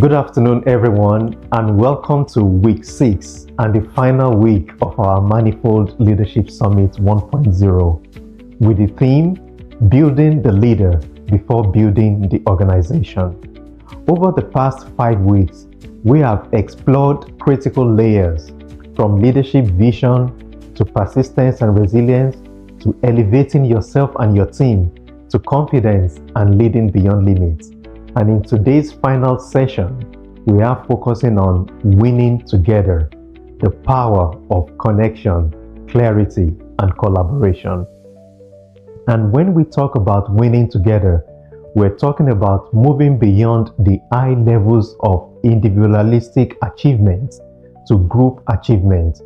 Good afternoon, everyone, and welcome to week 6 and the final week of our Manifold Leadership Summit 1.0 with the theme, Building the Leader Before Building the Organization. Over the past 5 weeks, we have explored critical layers from leadership vision to persistence and resilience to elevating yourself and your team to confidence and leading beyond limits. And in today's final session, we are focusing on winning together, the power of connection, clarity, and collaboration. And when we talk about winning together, we're talking about moving beyond the high levels of individualistic achievements to group achievement.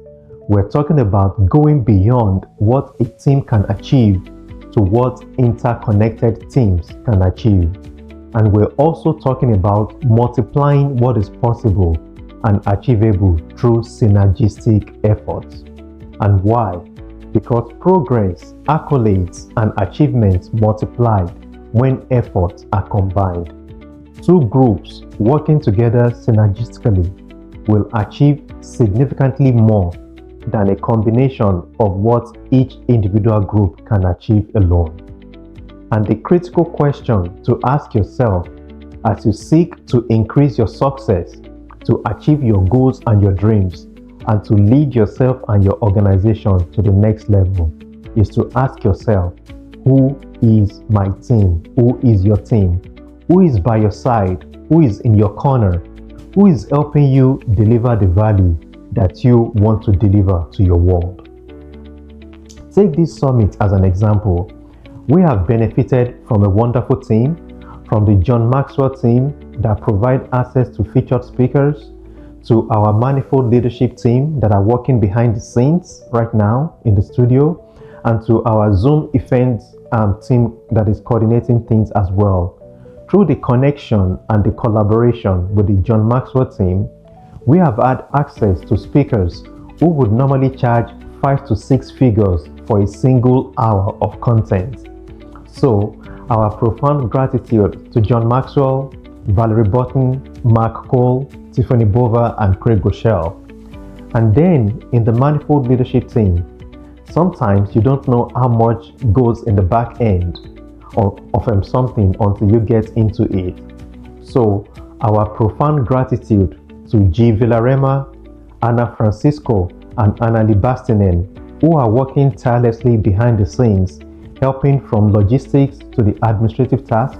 We're talking about going beyond what a team can achieve to what interconnected teams can achieve. And we're also talking about multiplying what is possible and achievable through synergistic efforts. And why? Because progress, accolades, and achievements multiply when efforts are combined. Two groups working together synergistically will achieve significantly more than a combination of what each individual group can achieve alone. And the critical question to ask yourself as you seek to increase your success, to achieve your goals and your dreams, and to lead yourself and your organization to the next level is to ask yourself, who is my team? Who is your team? Who is by your side? Who is in your corner? Who is helping you deliver the value that you want to deliver to your world? Take this summit as an example. We have benefited from a wonderful team, from the John Maxwell team that provide access to featured speakers, to our Manifold Leadership team that are working behind the scenes right now in the studio, and to our Zoom events team that is coordinating things as well. Through the connection and the collaboration with the John Maxwell team, we have had access to speakers who would normally charge 5 to 6 figures for a single hour of content. So, our profound gratitude to John Maxwell, Valerie Button, Mark Cole, Tiffany Bova, and Craig Rochelle. And then, in the Manifold Leadership team, sometimes you don't know how much goes in the back end of something until you get into it. So, our profound gratitude to G. Villarema, Anna Francisco, and Annalie Bastinen, who are working tirelessly behind the scenes, helping from logistics to the administrative tasks,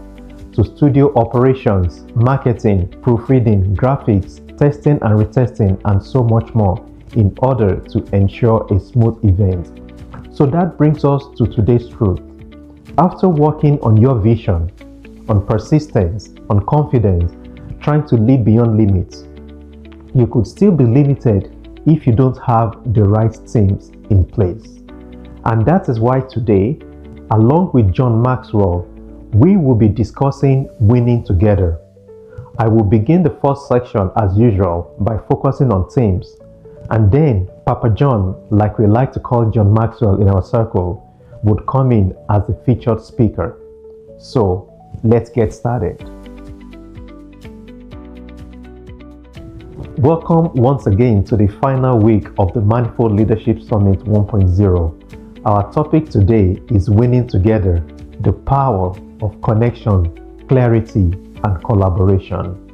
to studio operations, marketing, proofreading, graphics, testing and retesting, and so much more in order to ensure a smooth event. So that brings us to today's truth. After working on your vision, on persistence, on confidence, trying to lead beyond limits, you could still be limited if you don't have the right teams in place. And that is why today, along with John Maxwell, we will be discussing winning together. I will begin the first section as usual by focusing on teams, and then Papa John, like we like to call John Maxwell in our circle, would come in as the featured speaker. So let's get started. Welcome once again to the final week of the Manifold Leadership Summit 1.0. Our topic today is winning together, the power of connection, clarity, and collaboration.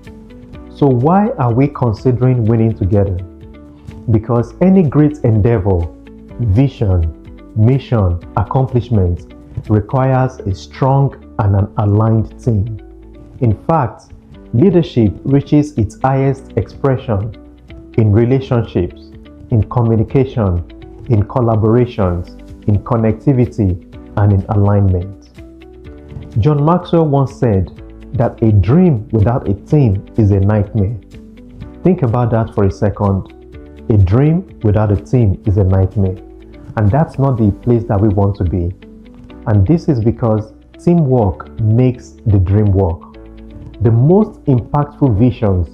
So why are we considering winning together? Because any great endeavor, vision, mission, accomplishment requires a strong and an aligned team. In fact, leadership reaches its highest expression in relationships, in communication, in collaborations, in connectivity, and in alignment. John Maxwell once said that a dream without a team is a nightmare. Think about that for a second. A dream without a team is a nightmare. And that's not the place that we want to be. And this is because teamwork makes the dream work. The most impactful visions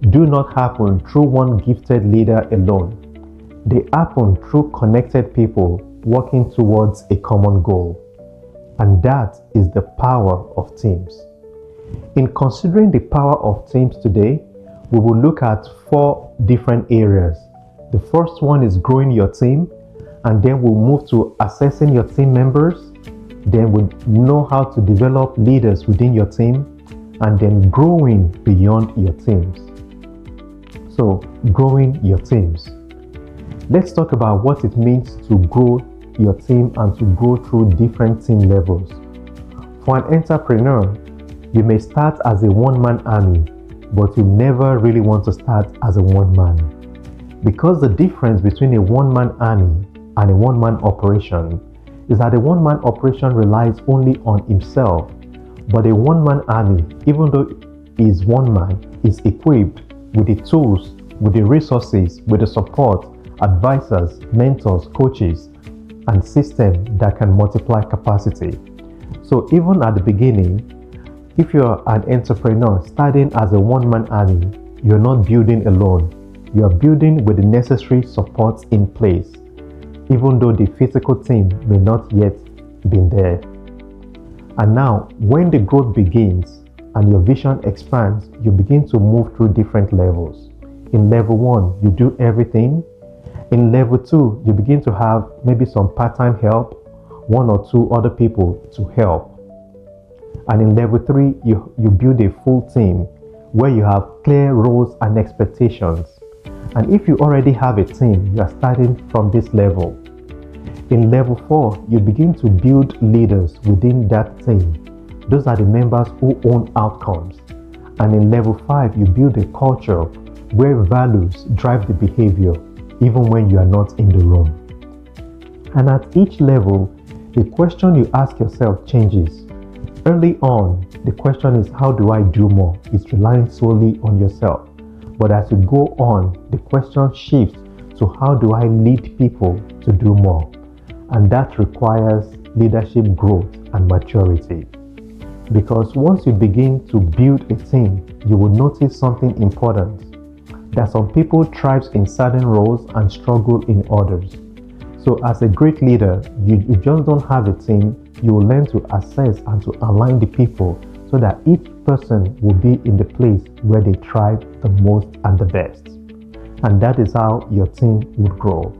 do not happen through one gifted leader alone. They happen through connected people working towards a common goal. And that is the power of teams. In considering the power of teams today, we will look at 4 different areas. The first one is growing your team, and then we'll move to assessing your team members. Then we'll know how to develop leaders within your team, and then growing beyond your teams. So, growing your teams. Let's talk about what it means to grow your team and to grow through different team levels. For an entrepreneur, you may start as a one-man army, but you never really want to start as a one-man. Because the difference between a one-man army and a one-man operation is that a one-man operation relies only on himself, but a one-man army, even though he is one man, is equipped with the tools, with the resources, with the support, advisors, mentors, coaches, and systems that can multiply capacity. So even at the beginning, if you're an entrepreneur starting as a one-man army, you're not building alone. You're building with the necessary supports in place, even though the physical team may not yet be there. And now, when the growth begins and your vision expands, you begin to move through different levels. In level 1, you do everything. In level 2, you begin to have maybe some part-time help, 1 or 2 other people to help. And in level 3, you build a full team where you have clear roles and expectations. And if you already have a team, you are starting from this level. In level 4, you begin to build leaders within that team. Those are the members who own outcomes. And in level 5, you build a culture where values drive the behavior, even when you are not in the room. And at each level, the question you ask yourself changes. Early on, the question is, how do I do more? It's relying solely on yourself. But as you go on, the question shifts to how do I lead people to do more? And that requires leadership growth and maturity. Because once you begin to build a team, you will notice something important. That some people thrive in certain roles and struggle in others. So as a great leader, you just don't have a team. You will learn to assess and to align the people so that each person will be in the place where they thrive the most and the best. And that is how your team would grow.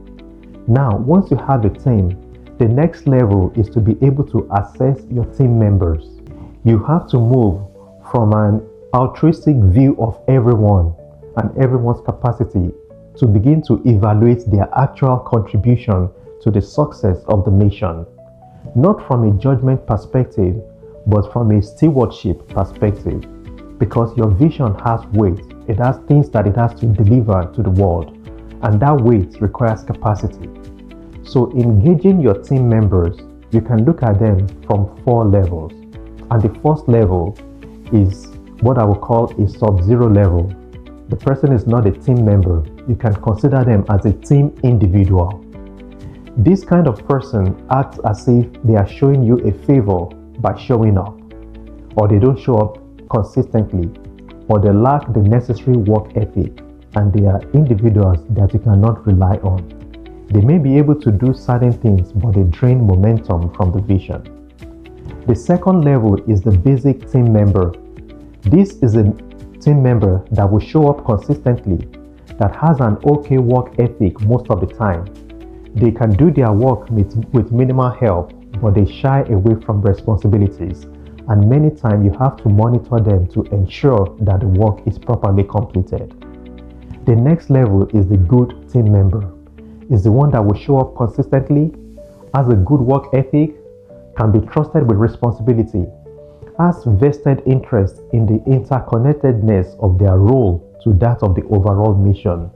Now, once you have a team, the next level is to be able to assess your team members. You have to move from an altruistic view of everyone and everyone's capacity to begin to evaluate their actual contribution to the success of the mission. Not from a judgment perspective, but from a stewardship perspective. Because your vision has weight, it has things that it has to deliver to the world, and that weight requires capacity. So engaging your team members, you can look at them from 4 levels. And the first level is what I would call a sub-zero level. The person is not a team member. You can consider them as a team individual. This kind of person acts as if they are showing you a favor by showing up, or they don't show up consistently, or they lack the necessary work ethic, and they are individuals that you cannot rely on. They may be able to do certain things, but they drain momentum from the vision. The second level is the basic team member. This is a team member that will show up consistently, that has an okay work ethic most of the time. They can do their work with minimal help, but they shy away from responsibilities, and many times you have to monitor them to ensure that the work is properly completed. The next level is the good team member. It's the one that will show up consistently, has a good work ethic, can be trusted with responsibility, has vested interest in the interconnectedness of their role to that of the overall mission,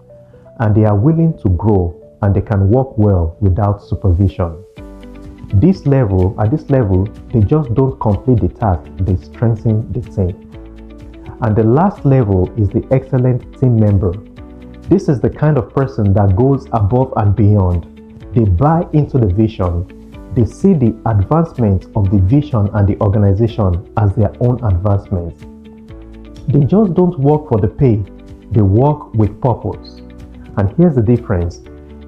and they are willing to grow, and they can work well without supervision. At this level, they just don't complete the task, they strengthen the team. And the last level is the excellent team member. This is the kind of person that goes above and beyond. They buy into the vision. They see the advancement of the vision and the organization as their own advancement. They just don't work for the pay, they work with purpose. And here's the difference.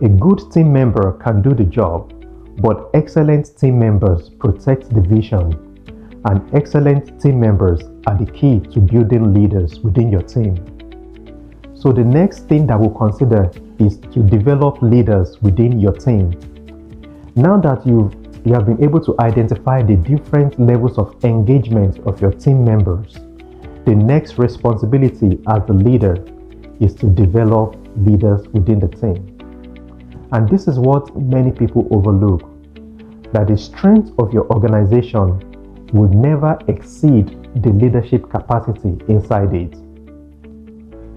A good team member can do the job, but excellent team members protect the vision. and excellent team members are the key to building leaders within your team. So the next thing that we'll consider is to develop leaders within your team. Now that you have been able to identify the different levels of engagement of your team members, the next responsibility as the leader is to develop leaders within the team. And this is what many people overlook, that the strength of your organization would never exceed the leadership capacity inside it.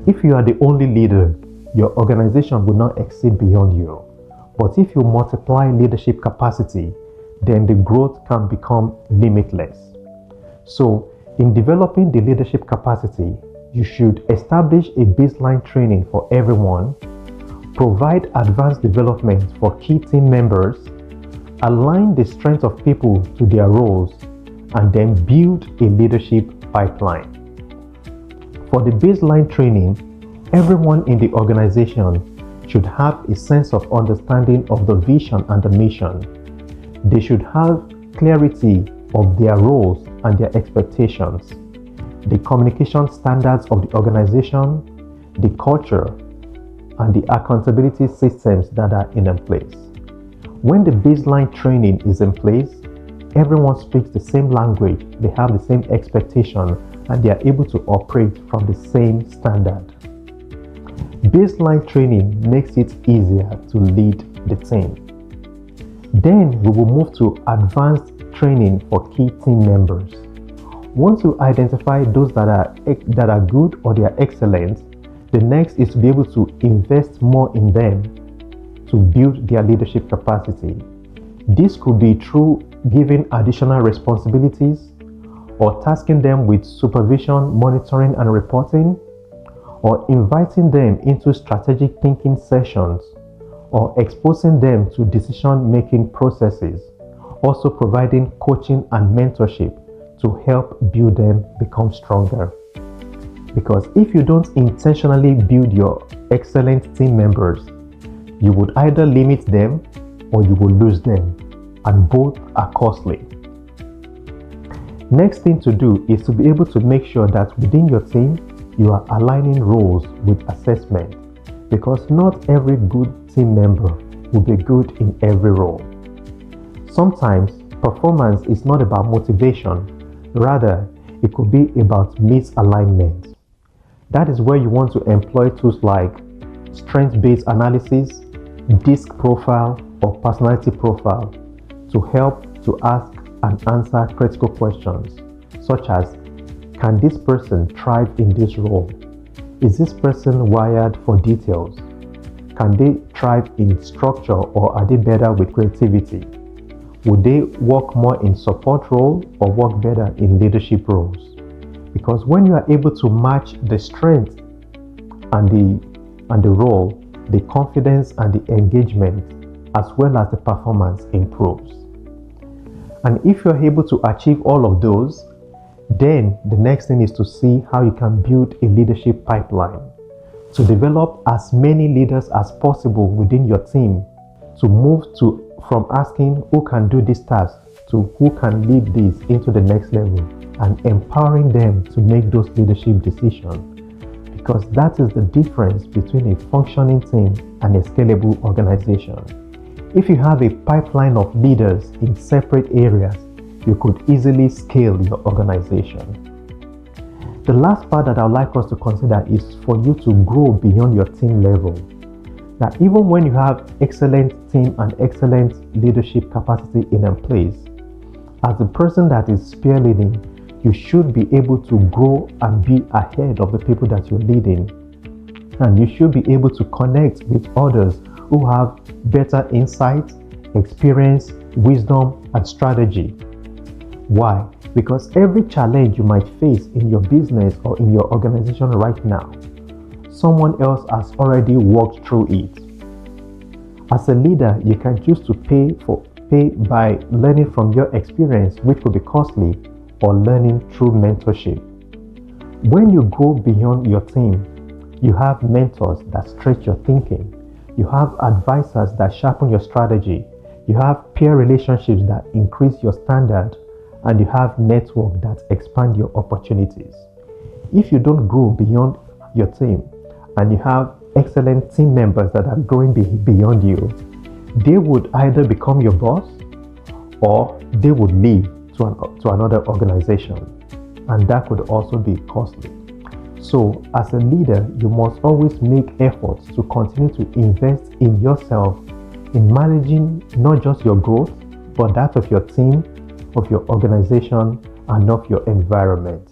If you are the only leader, your organization will not exceed beyond you. But if you multiply leadership capacity, then the growth can become limitless. So, in developing the leadership capacity, you should establish a baseline training for everyone, provide advanced development for key team members, align the strength of people to their roles, and then build a leadership pipeline. For the baseline training, everyone in the organization should have a sense of understanding of the vision and the mission. They should have clarity of their roles and their expectations, the communication standards of the organization, the culture, and the accountability systems that are in place. When the baseline training is in place, everyone speaks the same language, they have the same expectation, and they are able to operate from the same standard. Baseline training makes it easier to lead the team. Then we will move to advanced training for key team members. Once you identify those that are good or they are excellent, the next is to be able to invest more in them to build their leadership capacity. This could be through giving additional responsibilities, or tasking them with supervision, monitoring, and reporting, or inviting them into strategic thinking sessions, or exposing them to decision-making processes, also providing coaching and mentorship to help build them become stronger. Because if you don't intentionally build your excellent team members, you would either limit them or you will lose them, and both are costly. Next thing to do is to be able to make sure that within your team, you are aligning roles with assessment, because not every good team member will be good in every role. Sometimes performance is not about motivation, rather it could be about misalignment. That is where you want to employ tools like strength-based analysis, DISC profile, or personality profile to help to ask and answer critical questions such as, can this person thrive in this role? Is this person wired for details? Can they thrive in structure, or are they better with creativity? Would they work more in support role or work better in leadership roles? Because when you are able to match the strength and the role, the confidence and the engagement as well as the performance improves. And if you're able to achieve all of those, then the next thing is to see how you can build a leadership pipeline to develop as many leaders as possible within your team, to move from asking who can do this task to who can lead this into the next level, and empowering them to make those leadership decisions, because that is the difference between a functioning team and a scalable organization. If you have a pipeline of leaders in separate areas, you could easily scale your organization. The last part that I would like us to consider is for you to grow beyond your team level. That even when you have excellent team and excellent leadership capacity in place, as the person that is spearheading, you should be able to grow and be ahead of the people that you're leading. And you should be able to connect with others who have better insight, experience, wisdom, and strategy. Why? Because every challenge you might face in your business or in your organization right now, someone else has already walked through it. As a leader, you can choose to pay by learning from your experience, which could be costly, or learning through mentorship. When you go beyond your team, you have mentors that stretch your thinking. You have advisors that sharpen your strategy. You have peer relationships that increase your standard. and you have network that expand your opportunities. If you don't grow beyond your team and you have excellent team members that are growing beyond you, they would either become your boss or they would leave to another organization, and that could also be costly. So as a leader, you must always make efforts to continue to invest in yourself, in managing not just your growth, but that of your team, of your organization, and of your environment.